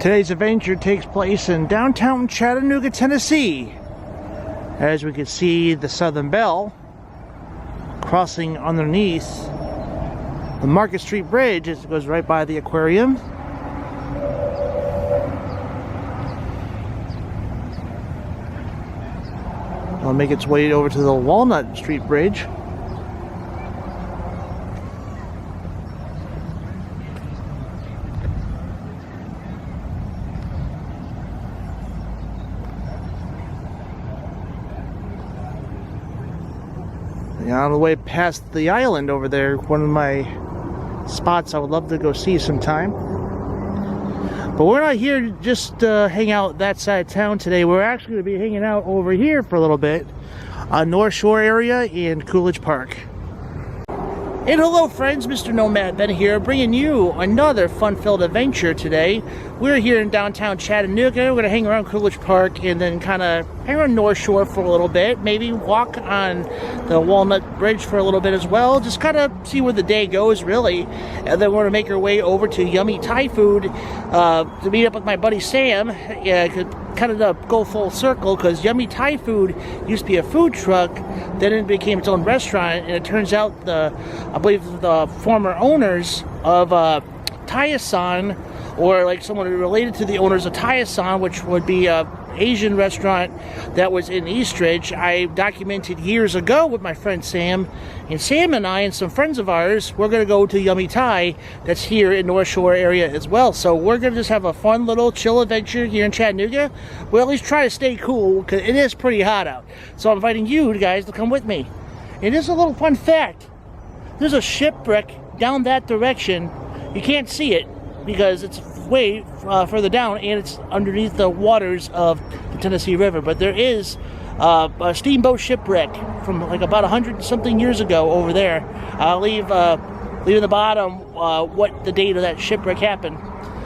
Today's adventure takes place in downtown Chattanooga, Tennessee. As we can see the Southern Belle crossing underneath the Market Street Bridge as it goes right by the aquarium. It'll make its way over to the Walnut Street Bridge. On the way past the island over there, one of my spots I would love to go see sometime. But we're not here to just hang out that side of town today. We're actually going to be hanging out over here for a little bit on NorthShore area in Coolidge Park. And hello friends, Mr. Nomad Ben here, bringing you another fun-filled adventure today. We're here in downtown Chattanooga. We're going to hang around Coolidge Park and then kind of hang around NorthShore for a little bit. Maybe walk on the Walnut Bridge for a little bit as well. Just kind of see where the day goes, really. And then we're going to make our way over to Yummy Thai Food to meet up with my buddy Sam. Kind of go full circle, because Yummy Thai Food used to be a food truck, then it became its own restaurant, and it turns out I believe the former owners of Thai-san, or like someone related to the owners of Thai-san, which would be a Asian restaurant that was in Eastridge, I documented years ago with my friend Sam. And Sam and I and some friends of ours, we're going to go to Yummy Thai that's here in NorthShore area as well. So we're going to just have a fun little chill adventure here in Chattanooga. We'll at least try to stay cool because it is pretty hot out. So I'm inviting you guys to come with me. It is a little fun fact. There's a shipwreck down that direction. You can't see it because it's way further down and it's underneath the waters of the Tennessee River. But there is a steamboat shipwreck from like about 100-something years ago over there. I'll leave in the bottom what the date of that shipwreck happened.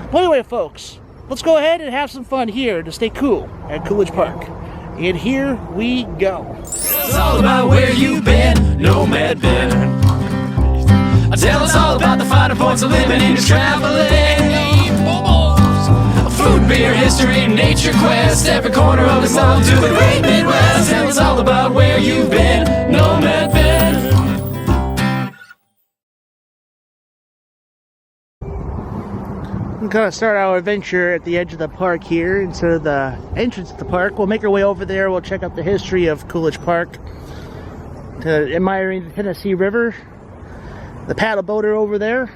But anyway, folks, let's go ahead and have some fun here to stay cool at Coolidge Park. And here we go. It's all about where you've been, Nomad Ben. Tell us all about the finer points of living in your traveling. Food, beer, history, nature quest. Every corner of the South to the great Midwest. Tell us all about where you've been, Nomad Ben. We're going to start our adventure at the edge of the park here instead of the entrance to the park. We'll make our way over there. We'll check out the history of Coolidge Park, to admiring the Tennessee River, the paddle boater over there.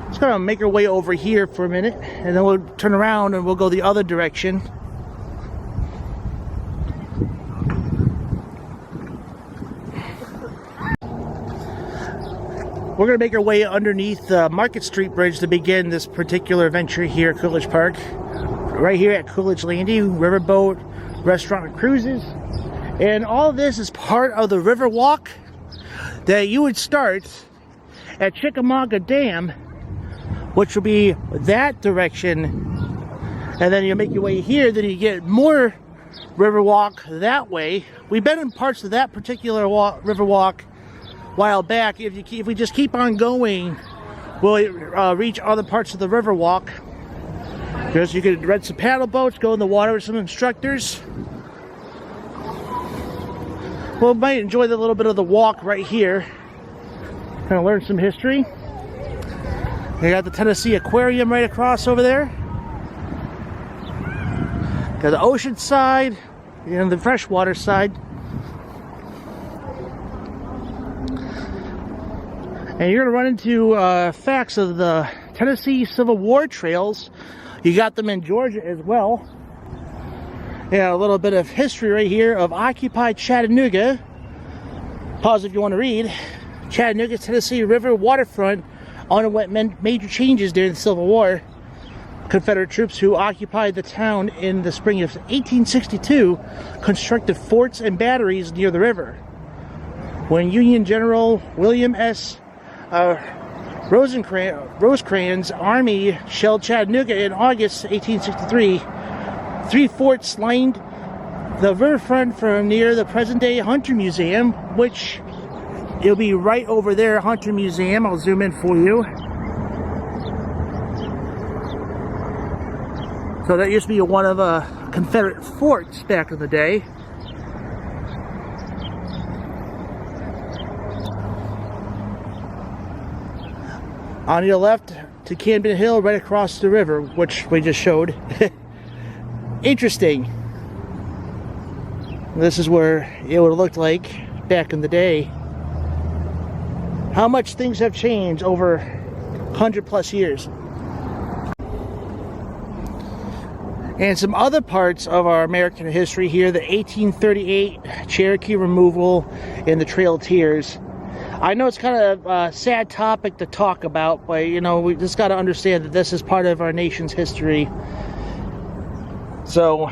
Just gonna make our way over here for a minute, and then we'll turn around and we'll go the other direction. We're gonna make our way underneath the Market Street Bridge to begin this particular adventure here at Coolidge Park. Right here at Coolidge Landing, riverboat, restaurant, and cruises. And all of this is part of the river walk that you would start at Chickamauga Dam, which will be that direction, and then you make your way here, then you get more river walk that way. We've been in parts of that particular river walk a while back. If we just keep on going, we'll reach other parts of the river walk, because you could rent some paddle boats, go in the water with some instructors. Well, might enjoy the little bit of the walk right here. Kind of learn some history. We got the Tennessee Aquarium right across over there. Got the ocean side and the freshwater side. And you're going to run into facts of the Tennessee Civil War trails. You got them in Georgia as well. Yeah, a little bit of history right here of occupied Chattanooga. Pause if you want to read. Chattanooga, Tennessee River waterfront underwent major changes during the Civil War. Confederate troops who occupied the town in the spring of 1862 constructed forts and batteries near the river. When Union General William S. Rosecrans' army shelled Chattanooga in August 1863, 3 forts lined the riverfront from near the present-day Hunter Museum, which it'll be right over there, Hunter Museum. I'll zoom in for you. So that used to be one of Confederate forts back in the day. On your left to Camden Hill, right across the river, which we just showed. Interesting. This is where it would have looked like back in the day. How much things have changed over 100+ years. And some other parts of our American history here, the 1838 Cherokee removal and the Trail of Tears. I know it's kind of a sad topic to talk about, but you know, we just got to understand that this is part of our nation's history. So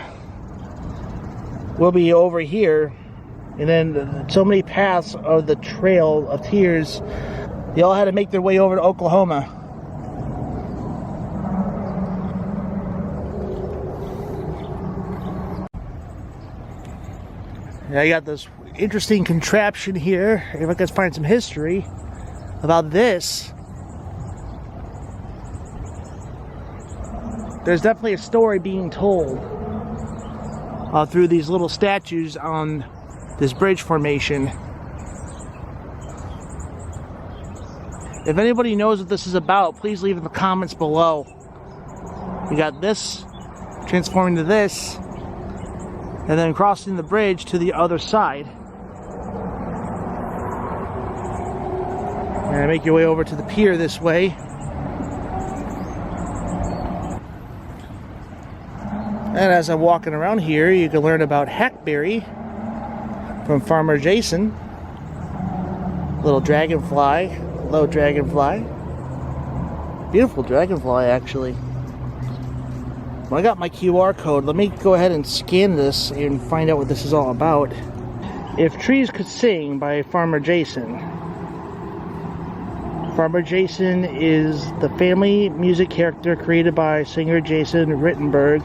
we'll be over here, and then so many paths of the Trail of Tears, they all had to make their way over to Oklahoma. I got this interesting contraption here. If I can find some history about this. There's definitely a story being told through these little statues on this bridge formation. If anybody knows what this is about, please leave in the comments below. We got this transforming to this, and then crossing the bridge to the other side. And make your way over to the pier this way. And as I'm walking around here, you can learn about hackberry from Farmer Jason. Little dragonfly, hello dragonfly. Beautiful dragonfly, actually. Well, I got my QR code. Let me go ahead and scan this and find out what this is all about. If Trees Could Sing by Farmer Jason. Farmer Jason is the family music character created by singer Jason Rittenberg,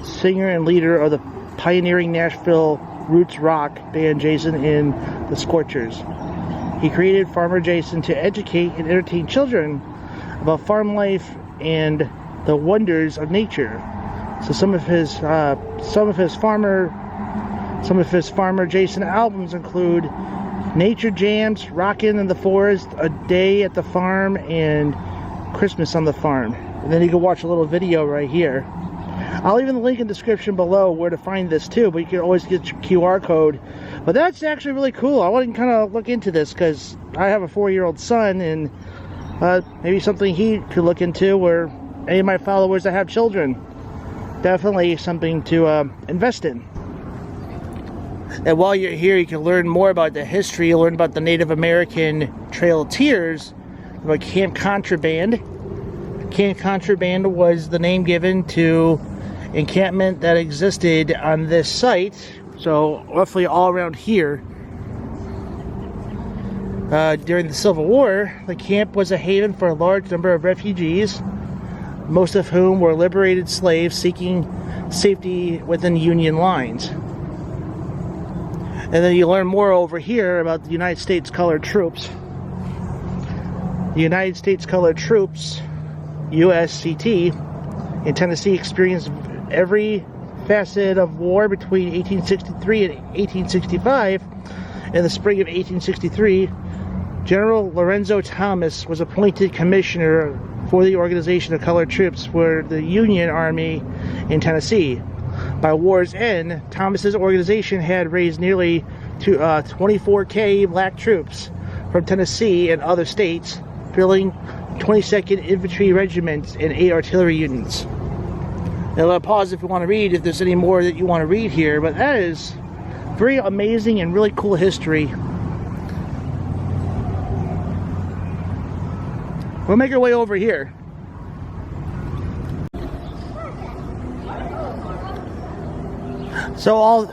singer and leader of the pioneering Nashville roots rock band Jason and the Scorchers. He created Farmer Jason to educate and entertain children about farm life and the wonders of nature. So some of his Farmer Jason albums include Nature Jams, Rockin' in the Forest, A Day at the Farm, and Christmas on the Farm. And then you can watch a little video right here. I'll leave in the link in the description below where to find this too, but you can always get your QR code. But that's actually really cool. I want to kind of look into this because I have a 4-year-old son, and maybe something he could look into, or any of my followers that have children. Definitely something to invest in. And while you're here, you can learn more about the history. You'll learn about the Native American Trail of Tears, about Camp Contraband. Camp Contraband was the name given to encampment that existed on this site, so roughly all around here. During the Civil War, the camp was a haven for a large number of refugees, most of whom were liberated slaves seeking safety within Union lines. And then you learn more over here about the United States Colored Troops. The United States Colored Troops, USCT, in Tennessee experienced every facet of war between 1863 and 1865. In the spring of 1863, General Lorenzo Thomas was appointed commissioner for the organization of colored troops for the Union Army in Tennessee. By war's end, Thomas's organization had raised nearly 24,000 black troops from Tennessee and other states, filling 22nd Infantry Regiments and 8 artillery units. Now I'll pause if you want to read, if there's any more that you want to read here, but that is very amazing and really cool history. We'll make our way over here. So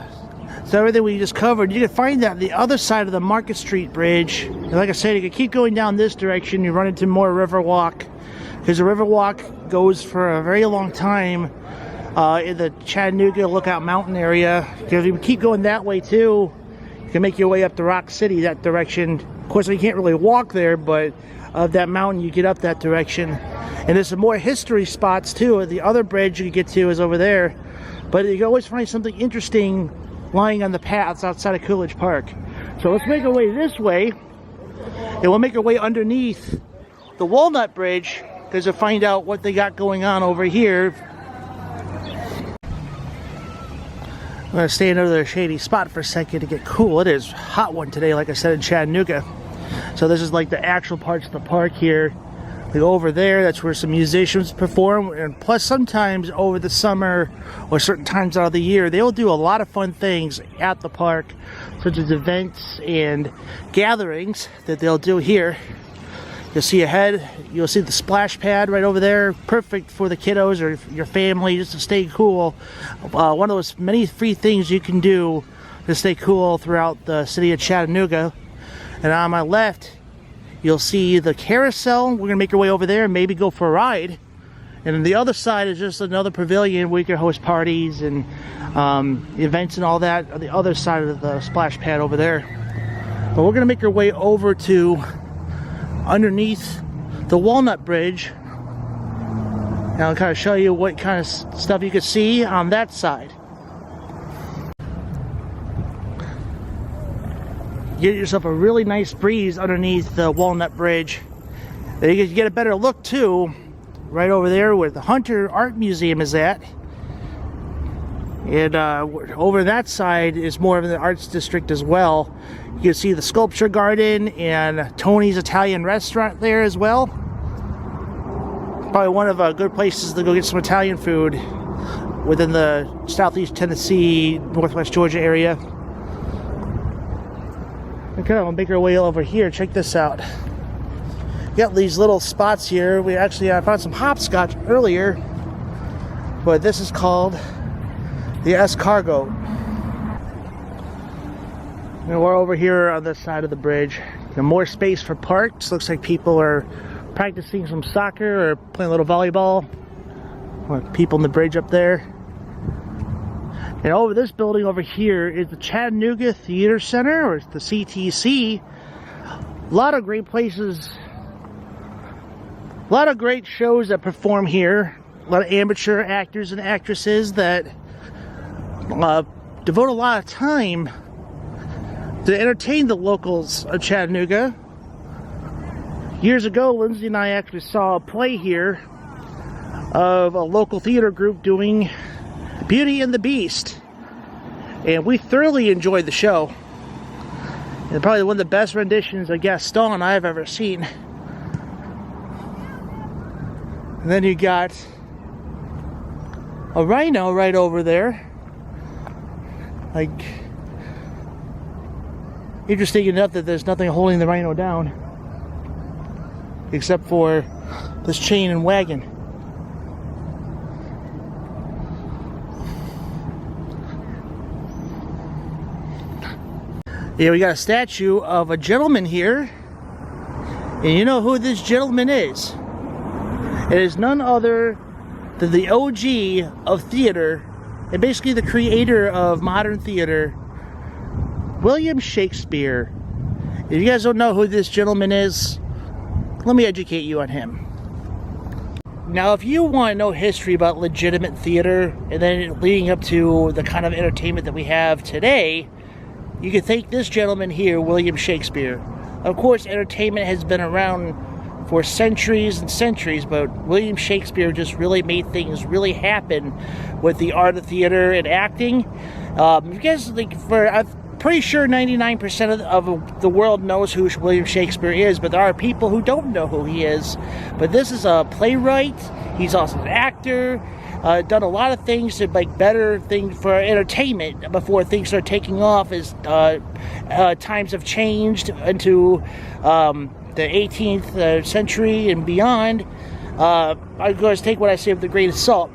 everything we just covered, you can find that on the other side of the Market Street Bridge. And like I said, you can keep going down this direction, you run into more Riverwalk, because the Riverwalk goes for a very long time in the Chattanooga Lookout Mountain area. Because if you keep going that way too, you can make your way up to Rock City that direction. Of course, you can't really walk there, but of that mountain you get up that direction. And there's some more history spots too. The other bridge you can get to is over there. But you can always find something interesting lying on the paths outside of Coolidge Park. So let's make our way this way. And we'll make our way underneath the Walnut Bridge to find out what they got going on over here. I'm going to stay in another shady spot for a second to get cool. It is a hot one today, like I said, in Chattanooga. So this is like the actual parts of the park here. Like over there, that's where some musicians perform. And plus sometimes over the summer or certain times out of the year, they'll do a lot of fun things at the park, such as events and gatherings that they'll do here. You'll see ahead, you'll see the splash pad right over there. Perfect for the kiddos or your family just to stay cool. One of those many free things you can do to stay cool throughout the city of Chattanooga. And on my left, you'll see the carousel. We're gonna make our way over there and maybe go for a ride. And on the other side is just another pavilion where you can host parties and events and all that on the other side of the splash pad over there. But we're gonna make our way over to underneath the Walnut Bridge. And I'll kind of show you what kind of stuff you can see on that side. Get yourself a really nice breeze underneath the Walnut Bridge. And you can get a better look too, right over there where the Hunter Art Museum is at. And over that side is more of the arts district as well. You can see the sculpture garden and Tony's Italian restaurant there as well. Probably one of good places to go get some Italian food within the Southeast Tennessee, Northwest Georgia area. Okay, we'll make our way over here. Check this out. We got these little spots here. We actually found some hopscotch earlier, but this is called the escargot. And we're over here on this side of the bridge. More space for parks. Looks like people are practicing some soccer or playing a little volleyball. People on the bridge up there. And over this building over here is the Chattanooga Theater Center, or the CTC. A lot of great places. A lot of great shows that perform here. A lot of amateur actors and actresses that devote a lot of time to entertain the locals of Chattanooga. Years ago, Lindsay and I actually saw a play here of a local theater group doing Beauty and the Beast, and we thoroughly enjoyed the show. And probably one of the best renditions of Gaston I've ever seen. And then you got a rhino right over there. Like, interesting enough that there's nothing holding the rhino down except for this chain and wagon. Yeah, we got a statue of a gentleman here, and you know who this gentleman is. It is none other than the OG of theater, and basically the creator of modern theater, William Shakespeare. If you guys don't know who this gentleman is, let me educate you on him. Now, if you want to know history about legitimate theater, and then leading up to the kind of entertainment that we have today, you can thank this gentleman here, William Shakespeare. Of course, entertainment has been around for centuries and centuries, but William Shakespeare just really made things really happen with the art of theater and acting. You guys, I'm pretty sure 99% of the world knows who William Shakespeare is, but there are people who don't know who he is. But this is a playwright. He's also an actor. Done a lot of things to make better things for entertainment before things start taking off as times have changed into the 18th century and beyond. I'm going to take what I say with a grain of salt.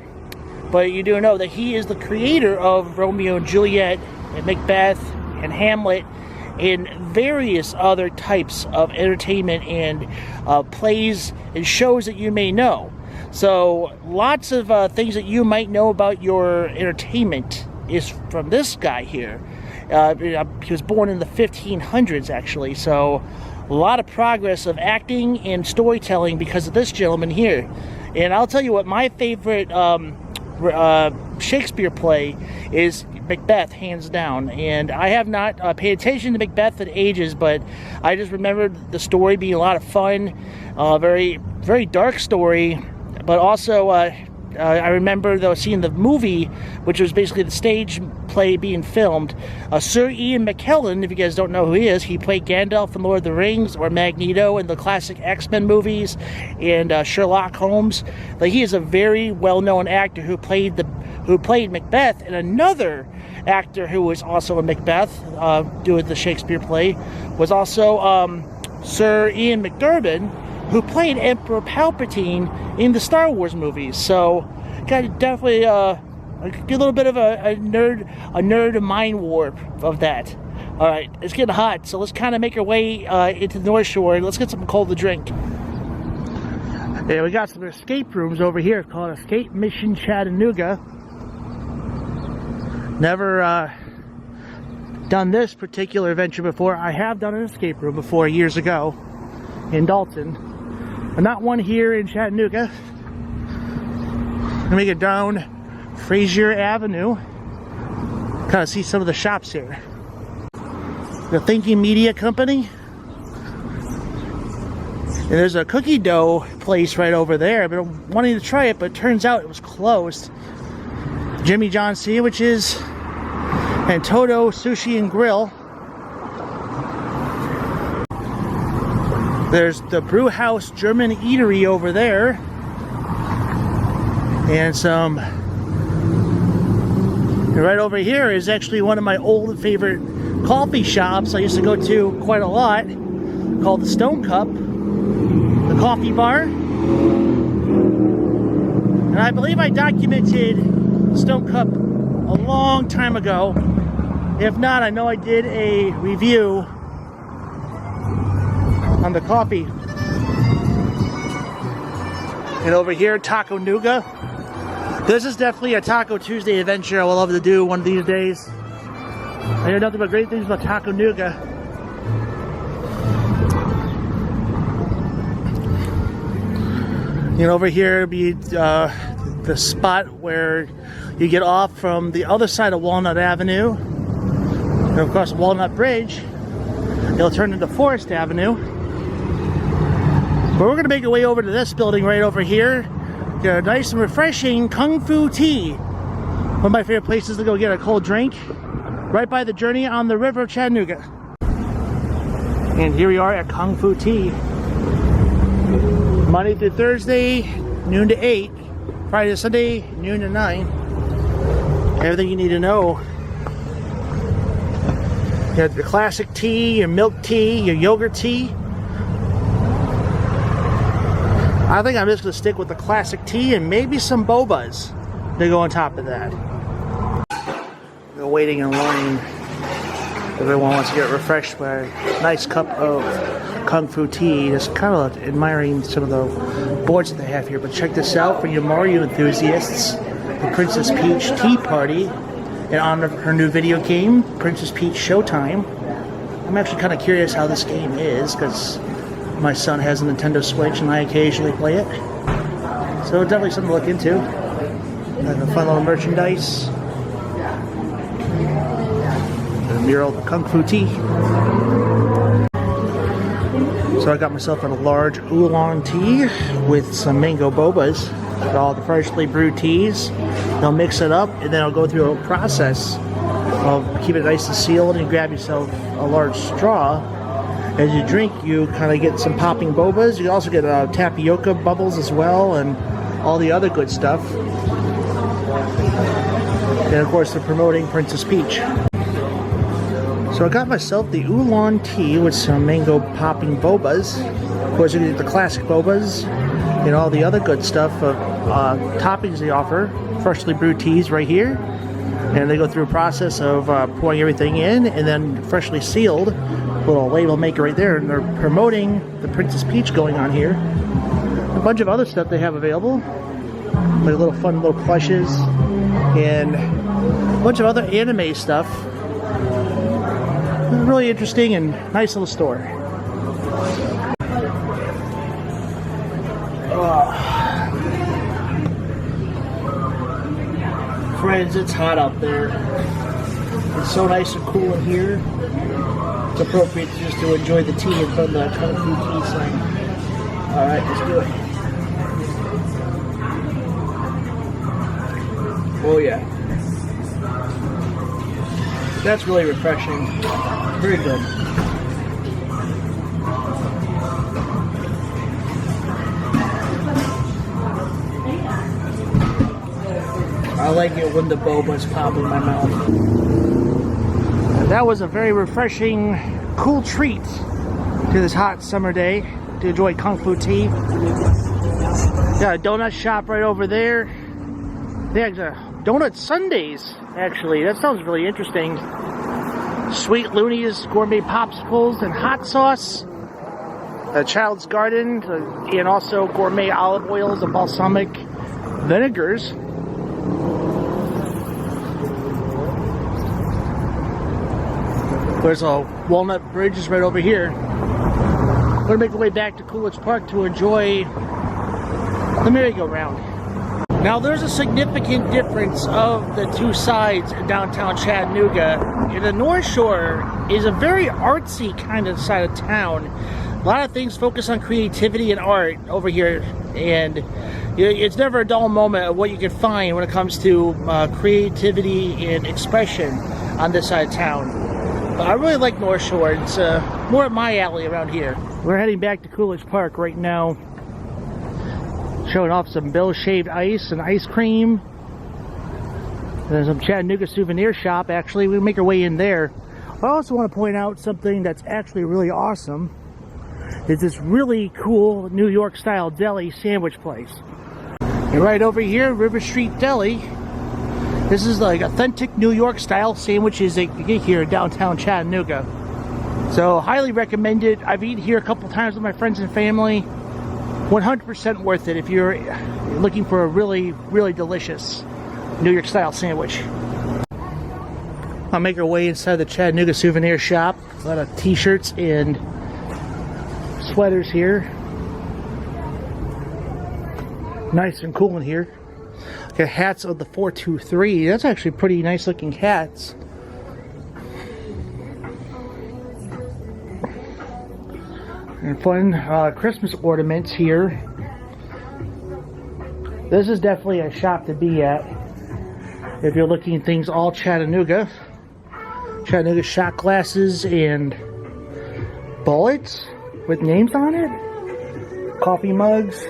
But you do know that he is the creator of Romeo and Juliet and Macbeth and Hamlet and various other types of entertainment and plays and shows that you may know. So lots of things that you might know about your entertainment is from this guy here. He was born in the 1500s actually, so a lot of progress of acting and storytelling because of this gentleman here. And I'll tell you what, my favorite Shakespeare play is Macbeth, hands down. And I have not paid attention to Macbeth in ages, but I just remembered the story being a lot of fun, very, very dark story, but also I remember though seeing the movie, which was basically the stage play being filmed. Sir Ian McKellen, if you guys don't know who he is, he played Gandalf in Lord of the Rings or Magneto in the classic X-Men movies and Sherlock Holmes. Like, he is a very well-known actor who played Macbeth, and another actor who was also in Macbeth, doing the Shakespeare play, was also Sir Ian McDiarmid, who played Emperor Palpatine in the Star Wars movies. So, got definitely a little bit of a nerd mind warp of that. All right, it's getting hot, so let's kind of make our way into the North Shore. Let's get something cold to drink. Yeah, we got some escape rooms over here called Escape Mission Chattanooga. Never done this particular adventure before. I have done an escape room before years ago in Dalton, but not one here in Chattanooga. Let me get down Frazier Avenue, kind of see some of the shops here. The Thinking Media Company. And there's a cookie dough place right over there. I've been wanting to try it, but it turns out it was closed. Jimmy John Sandwiches and Toto Sushi and Grill. There's the Brew House German Eatery over there. And some... And right over here is actually one of my old favorite coffee shops I used to go to quite a lot, called the Stone Cup, the coffee bar. And I believe I documented Stone Cup a long time ago. If not, I know I did a review on the coffee. And over here, Taco Nougat. This is definitely a Taco Tuesday adventure I would love to do one of these days. I hear nothing but great things about Taco Nougat. And over here be the spot where you get off from the other side of Walnut Avenue and across Walnut Bridge. It'll turn into Forest Avenue. But we're going to make our way over to this building right over here. Get a nice and refreshing Kung Fu tea. One of my favorite places to go get a cold drink. Right by the Journey on the River of Chattanooga. And here we are at Kung Fu Tea. Monday through Thursday, noon to 8. Friday to Sunday, noon to 9. Everything you need to know. You have your classic tea, your milk tea, your yogurt tea. I think I'm just going to stick with the classic tea and maybe some bobas to go on top of that. We're waiting in line. Everyone wants to get refreshed by a nice cup of Kung Fu tea. Just kind of admiring some of the boards that they have here. But check this out for your Mario enthusiasts. The Princess Peach Tea Party in honor of her new video game, Princess Peach Showtime. I'm actually kind of curious how this game is because my son has a Nintendo Switch and I occasionally play it. So definitely something to look into. And the fun little merchandise. The mural Kung Fu tea. So I got myself a large oolong tea with some mango bobas. Got all the freshly brewed teas. They'll mix it up and then I'll go through a process of keep it nice and sealed and grab yourself a large straw. As you drink, you kind of get some popping bobas. You also get tapioca bubbles as well and all the other good stuff. And of course, they're promoting Princess Peach. So I got myself the oolong tea with some mango popping bobas. Of course, you get the classic bobas and all the other good stuff of toppings they offer. Freshly brewed teas right here. And they go through a process of pouring everything in and then freshly sealed. Little label maker right there, and they're promoting the Princess Peach going on here. A bunch of other stuff they have available, like little fun little plushes and a bunch of other anime stuff. Really interesting and nice little store. friends, it's hot out there. It's so nice and cool in here. It's appropriate just to enjoy the tea in front of the Kung Fu Tea sign. Alright, let's do it. Oh yeah. That's really refreshing. Very good. I like it when the boba's pop in my mouth. That was a very refreshing, cool treat to this hot summer day to enjoy Kung Fu tea. Got a donut shop right over there. They have donut sundaes, actually. That sounds really interesting. Sweet Loonies, gourmet popsicles, and hot sauce. A Child's Garden, and also gourmet olive oils and balsamic vinegars. There's a walnut bridge is right over here. We're gonna make our way back to Coolidge Park to enjoy the merry-go-round. Now there's a significant difference of the two sides in downtown Chattanooga. The North Shore is a very artsy kind of side of town. A lot of things focus on creativity and art over here, and it's never a dull moment of what you can find when it comes to creativity and expression on this side of town. I really like North Shore. It's more up my alley around here. We're heading back to Coolidge Park right now. Showing off some Bill's shaved ice and ice cream. There's some Chattanooga souvenir shop. Actually, we'll make our way in there. I also want to point out something that's actually really awesome. It's this really cool New York style deli sandwich place. And right over here, River Street Deli. This is like authentic New York style sandwiches that you get here in downtown Chattanooga. So highly recommended. I've eaten here a couple times with my friends and family. 100% worth it if you're looking for a really, really delicious New York style sandwich. I'll make our way inside the Chattanooga souvenir shop. A lot of t-shirts and sweaters here. Nice and cool in here. Got hats of the 423. That's actually pretty nice looking hats. And fun Christmas ornaments here. This is definitely a shop to be at if you're looking at things all Chattanooga. Chattanooga shot glasses and bullets with names on it. Coffee mugs.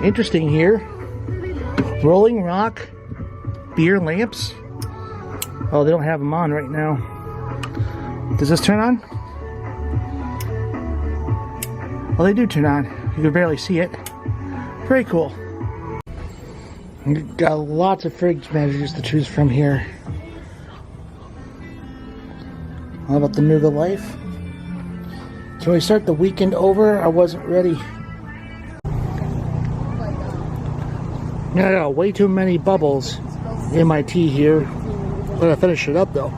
Interesting here. Rolling Rock beer lamps. Oh, they don't have them on right now. Does this turn on? Well, they do turn on. You can barely see it. Very cool. Got lots of fridge measures to choose from here. How about the Nougat Life? So we start the weekend over. I wasn't ready. I got way too many bubbles in my tea here. I'm gonna finish it up though.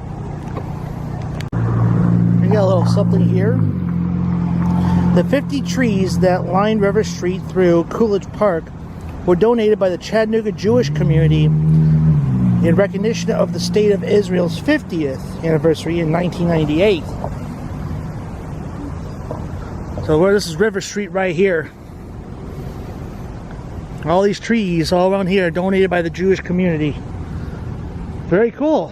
We got a little something here. The 50 trees that line River Street through Coolidge Park were donated by the Chattanooga Jewish community in recognition of the State of Israel's 50th anniversary in 1998. So this is River Street right here. All these trees all around here are donated by the Jewish community. Very cool.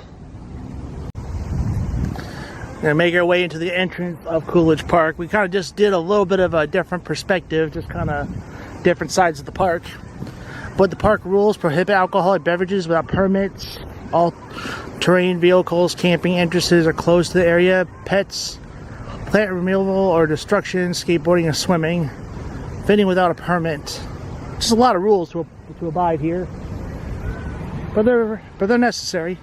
Gonna make our way into the entrance of Coolidge Park. We kind of just did a little bit of a different perspective, just kind of different sides of the park. But the park rules prohibit alcoholic beverages without permits. All terrain vehicles, camping entrances are closed to the area. Pets, plant removal or destruction, skateboarding and swimming. Fitting without a permit. Just a lot of rules to abide here, but they're necessary.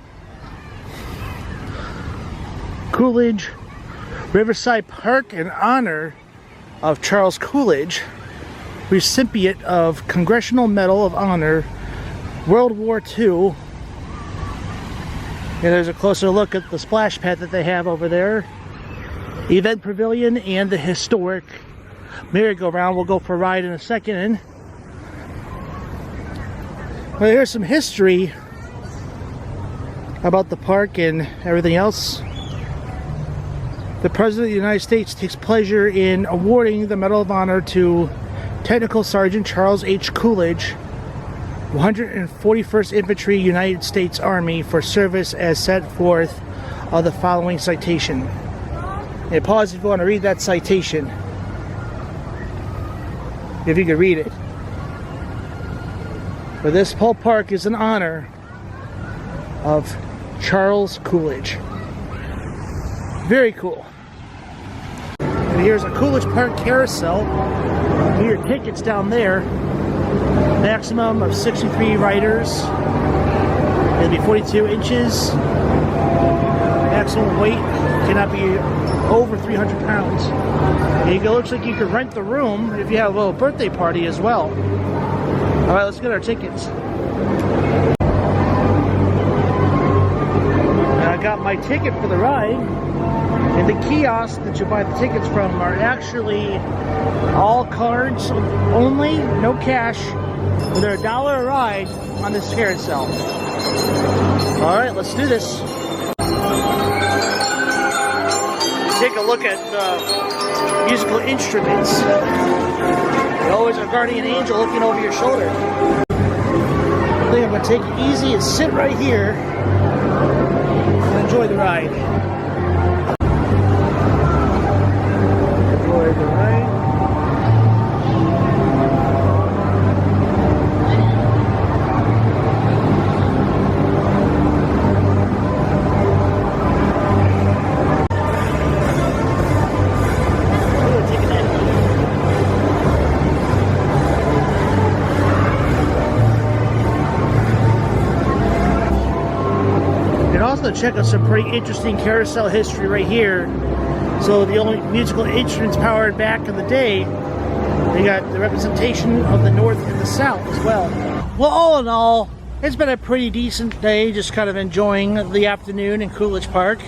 Coolidge Riverside Park in honor of Charles Coolidge, recipient of Congressional Medal of Honor, World War II. And there's a closer look at the splash pad that they have over there. Event pavilion and the historic merry-go-round. We'll go for a ride in a second. Well, here's some history about the park and everything else. The President of the United States takes pleasure in awarding the Medal of Honor to Technical Sergeant Charles H. Coolidge, 141st Infantry, United States Army, for service as set forth of the following citation. And pause if you want to read that citation, if you could read it. For this whole park is in honor of Charles Coolidge. Very cool. And here's a Coolidge Park Carousel. Get your tickets down there. Maximum of 63 riders. It'll be 42 inches. Maximum weight cannot be over 300 pounds. And it looks like you could rent the room if you have a little birthday party as well. All right, let's get our tickets. And I got my ticket for the ride. And the kiosks that you buy the tickets from are actually all cards only, no cash. They're $1 a ride on this carousel. All right, let's do this. Take a look at musical instruments. There's always a guardian angel looking over your shoulder. I think I'm going to take it easy and sit right here and enjoy the ride. Enjoy the ride. Also check out some pretty interesting carousel history right here. So the only musical instruments powered back in the day, they got the representation of the North and the South as well. Well, all in all, it's been a pretty decent day, just kind of enjoying the afternoon in Coolidge Park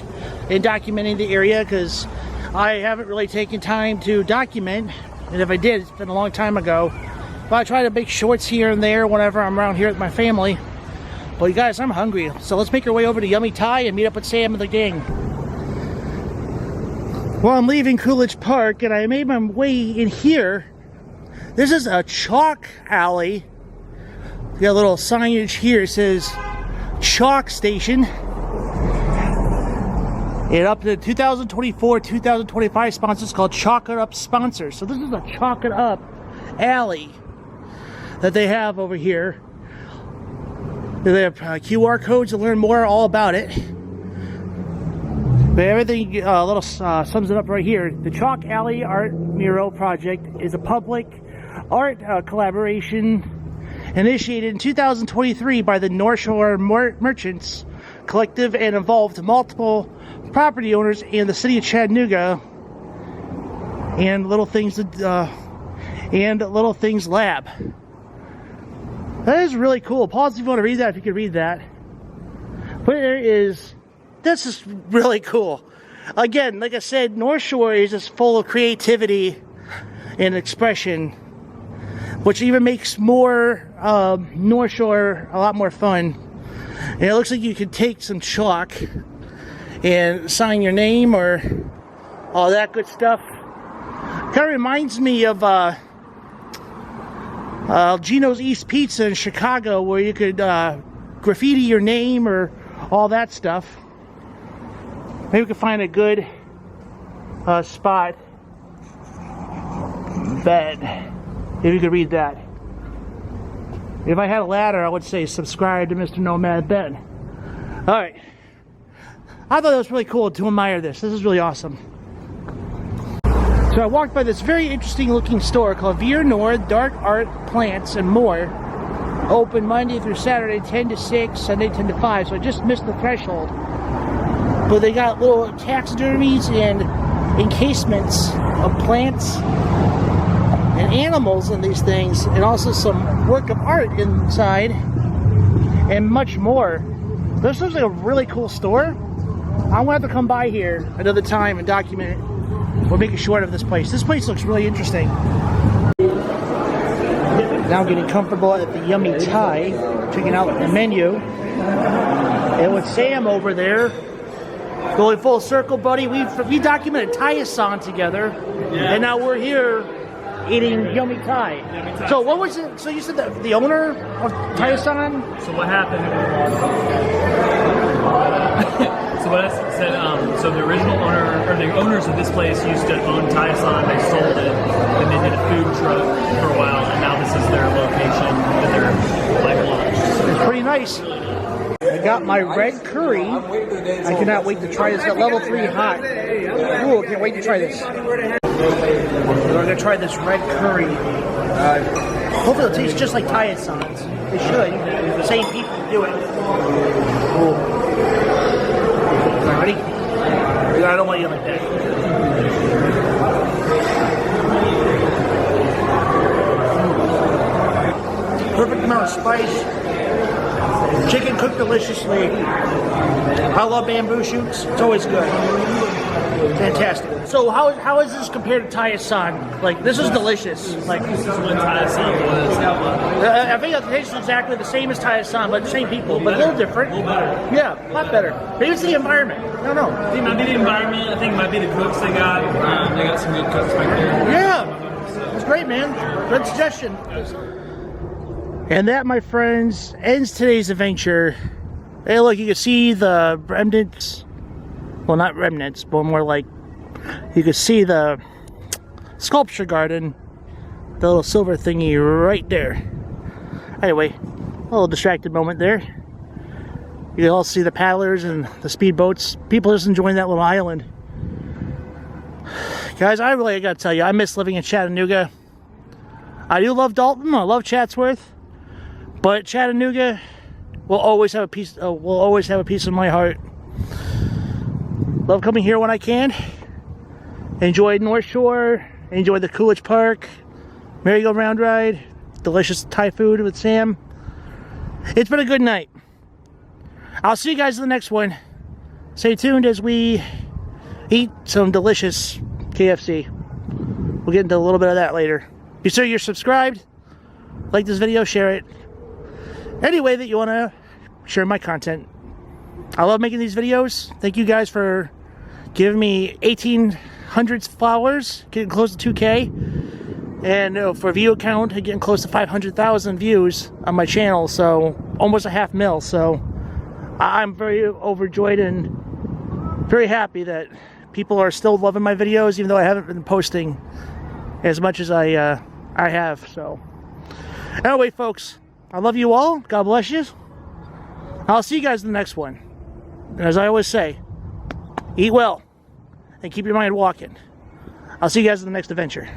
and documenting the area, because I haven't really taken time to document, and if I did, it's been a long time ago. But I try to make shorts here and there whenever I'm around here with my family. Well, you guys, I'm hungry, so let's make our way over to Yummy Thai and meet up with Sam and the gang. Well, I'm leaving Coolidge Park, and I made my way in here. This is a chalk alley. We got a little signage here. It says Chalk Station. And up to 2024-2025 sponsors called Chalk It Up Sponsors. So this is a Chalk It Up alley that they have over here. They have QR codes to learn more all about it. But everything little sums it up right here. The Chalk Alley Art Mural Project is a public art collaboration initiated in 2023 by the NorthShore Merchants Collective and involved multiple property owners in the city of Chattanooga and Little Things Lab. That is really cool. Pause if you want to read that, if you could read that. But this is really cool. Again, like I said, NorthShore is just full of creativity and expression, which even makes more NorthShore a lot more fun. And it looks like you could take some chalk and sign your name or all that good stuff. Kind of reminds me of Gino's East Pizza in Chicago, where you could graffiti your name or all that stuff. Maybe we could find a good spot. Bed. If you could read that. If I had a ladder, I would say subscribe to Mr. Nomad Ben. Alright. I thought that was really cool to admire this. This is really awesome. So I walked by this very interesting looking store called Veer North Dark Art Plants and More. Open Monday through Saturday 10 to 6, Sunday 10 to 5. So I just missed the threshold. But they got little taxidermies and encasements of plants and animals in these things, and also some work of art inside and much more. This looks like a really cool store. I'm gonna have to come by here another time and document it. We'll make a short of this place. This place looks really interesting. Now getting comfortable at the Yummy Thai, checking out the menu. And with Sam over there, going full circle, buddy, we documented Thai-san together, and now we're here eating yummy Thai. So what was it? So you said that the owner of Thai-san? So what happened? So what I said, so the original owner, or the owners of this place used to own Thai-san. They sold it, and they did a food truck for a while, and now this is their location and their like lunch. It's pretty nice. I got my red curry. I cannot wait to try this. Got level 3 hot. Ooh, can't wait to try this. We're gonna try this red curry. Hopefully it'll taste just like Thai-san's. They should. The same people do it. Ooh. Ready? I don't want you like that. Perfect amount of spice. Chicken cooked deliciously. I love bamboo shoots. It's always good. Fantastic. So how is this compared to Thai-san? Like, this is delicious. Like, This is what Thai-san was. I think it tastes exactly the same as Thai-san, but the same people, but a little different. A little better. Yeah, a lot better. Maybe it's the environment. I don't know. I think it might be the environment. I think it might be the cooks they got. They got some good cooks back there. Yeah, that's great, man. Good suggestion. And that, my friends, ends today's adventure. Hey, look, you can see the remnants. Well, not remnants, but more like you can see the sculpture garden, the little silver thingy right there. Anyway, a little distracted moment there. You can all see the paddlers and the speedboats. People just enjoying that little island. Guys, I really gotta tell you, I miss living in Chattanooga. I do love Dalton. I love Chatsworth, but Chattanooga will always have a piece. Will always have a piece of my heart. Love coming here when I can. Enjoy NorthShore. Enjoy the Coolidge Park merry-go-round ride. Delicious Thai food with Sam. It's been a good night. I'll see you guys in the next one. Stay tuned as we eat some delicious KFC. We'll get into a little bit of that later. Be sure you're subscribed. Like this video, share it. Any way that you want to share my content. I love making these videos. Thank you guys for giving me 1,800 followers, getting close to 2K. And for view count, getting close to 500,000 views on my channel. So almost a 500,000. So I'm very overjoyed and very happy that people are still loving my videos, even though I haven't been posting as much as I have. So anyway, folks, I love you all. God bless you. I'll see you guys in the next one. And as I always say, eat well and keep your mind walking. I'll see you guys in the next adventure.